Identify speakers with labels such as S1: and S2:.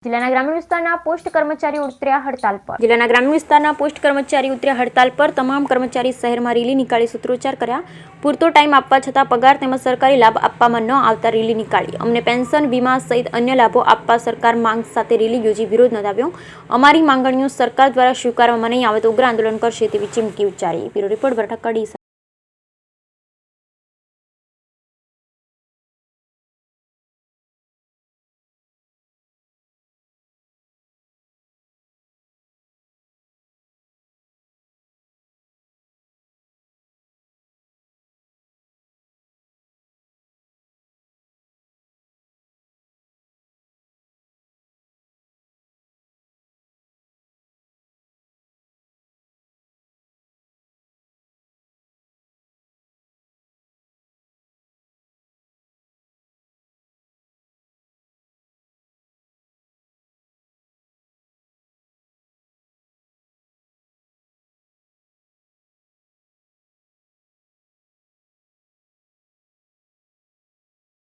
S1: જિલ્લાના ગ્રામીણ વિસ્તારના પોસ્ટ કર્મચારીઓ ઉતર્યા હડતાલ પર. જિલ્લાના ગ્રામીણ વિસ્તારના પોસ્ટ કર્મચારી ઉતર્યા હડતાલ પર. તમામ કર્મચારી શહેરમાં રેલી નીકાળી સૂત્રોચ્ચાર કર્યા. પૂરતો ટાઈમ આપવા છતાં પગાર તેમજ સરકારી લાભ આપવામાં ન આવતા રેલી નીકાળી. અમને પેન્શન, વીમા સહિત અન્ય લાભો આપવા સરકાર માંગ સાથે રેલી યોજી વિરોધ નોંધાવ્યો. અમારી માંગણીઓ સરકાર દ્વારા સ્વીકારવામાં નહીં આવે તો ઉગ્ર આંદોલન કરશે તેવી ચીમકી ઉચ્ચારી. બ્યુરો રિપોર્ટ, બરઠક, કડી.